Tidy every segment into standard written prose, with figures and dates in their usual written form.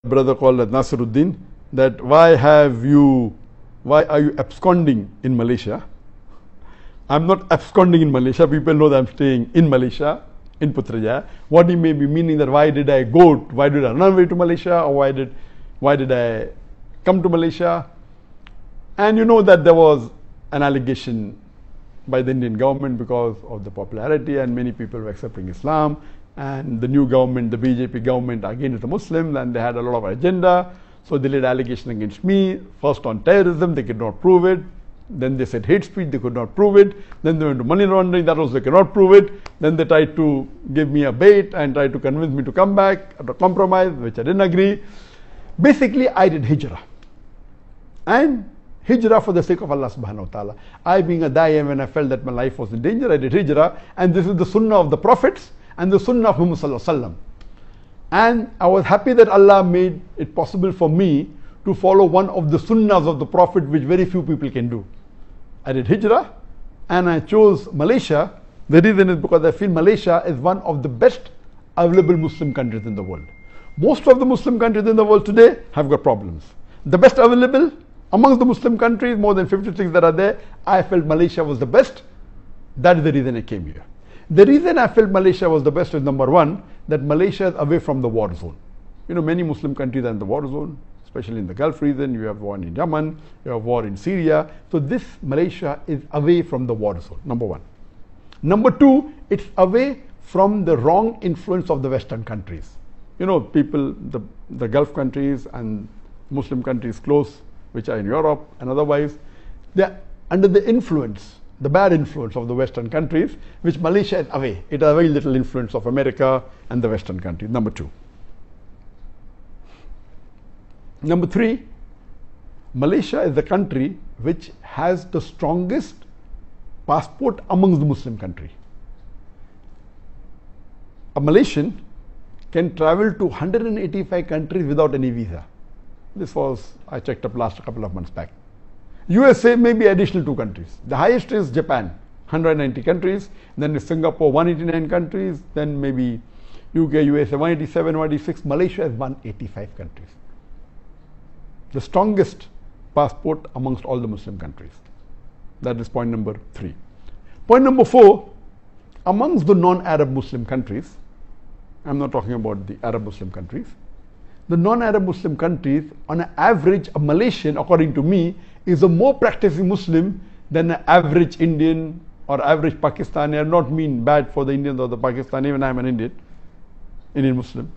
brother called Nasiruddin that why are you absconding in Malaysia? I'm not absconding in Malaysia. People know that I'm staying in Malaysia, in Putrajaya. What he may be meaning that why did I run away to Malaysia, or why did I come to Malaysia? And you know that there was an allegation by the Indian government because of the popularity, and many people were accepting Islam, and the new government, the BJP government, again is a Muslim, and they had a lot of agenda. So they laid allegation against me, first on terrorism, they could not prove it. Then they said hate speech, they could not prove it. Then they went to money laundering, that also they cannot prove it. Then they tried to give me a bait and tried to convince me to come back at a compromise, which I didn't agree. Basically, I did hijrah. And hijrah for the sake of Allah subhanahu wa ta'ala. I being a da'i, when I felt that my life was in danger, I did hijrah. And this is the sunnah of the prophets and the sunnah of Muhammad sallallahu alaihi wasallam. And I was happy that Allah made it possible for me to follow one of the sunnahs of the Prophet, which very few people can do. I did hijrah and I chose Malaysia. The reason is because I feel Malaysia is one of the best available Muslim countries in the world. Most of the Muslim countries in the world today have got problems. The best available amongst the Muslim countries, more than 56 that are there, I felt Malaysia was the best. That is the reason I came here. The reason I felt Malaysia was the best is number one, that Malaysia is away from the war zone. You know, many Muslim countries are in the war zone, especially in the Gulf region. You have war in Yemen, you have war in Syria. So this Malaysia is away from the war zone, number one. Number two, it's away from the wrong influence of the Western countries. You know, people, the Gulf countries and Muslim countries close, which are in Europe and otherwise, they're under the influence, the bad influence of the Western countries, which Malaysia is away. It has very little influence of America and the Western countries, number two. Number three, Malaysia is the country which has the strongest passport amongst the Muslim countries. A Malaysian can travel to 185 countries without any visa. This was, I checked up last couple of months back. USA may be additional 2 countries. The highest is Japan, 190 countries. Then is Singapore, 189 countries. Then maybe UK, USA, 187, 186. Malaysia is 185 countries. The strongest passport amongst all the Muslim countries. That is point number 3. Point number 4, amongst the non-Arab Muslim countries, I'm not talking about the Arab Muslim countries, the non-Arab Muslim countries, on an average, a Malaysian, according to me, is a more practicing Muslim than an average Indian or average Pakistani. I do not mean bad for the Indians or the Pakistani, even I am an Indian Muslim.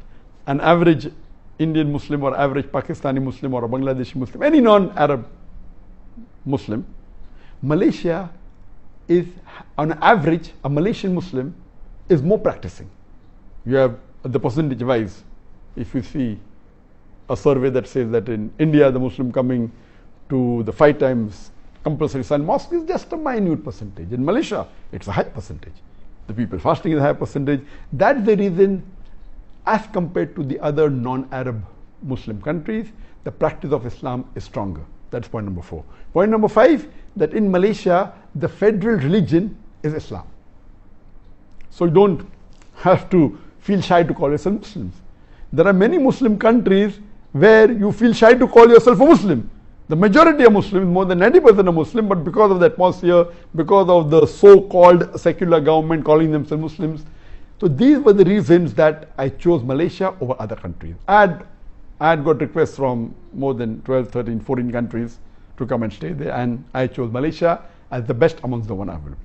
An average Indian Muslim or average Pakistani Muslim or a Bangladeshi Muslim, any non-Arab Muslim, Malaysia is, on average, a Malaysian Muslim is more practicing. You have the percentage wise, if you see a survey that says that in India, the Muslim coming to the 5 times compulsory Sun mosque is just a minute percentage. In Malaysia, it's a high percentage. The people fasting is a high percentage. That's the reason, as compared to the other non-Arab Muslim countries, the practice of Islam is stronger. That's point number 4. Point number 5, that in Malaysia, the federal religion is Islam. So you don't have to feel shy to call yourself Muslims. There are many Muslim countries where you feel shy to call yourself a Muslim. The majority are Muslims, more than 90% are Muslim, but because of the atmosphere, because of the so-called secular government calling themselves Muslims. So these were the reasons that I chose Malaysia over other countries. I had got requests from more than 12, 13, 14 countries to come and stay there, and I chose Malaysia as the best amongst the one available.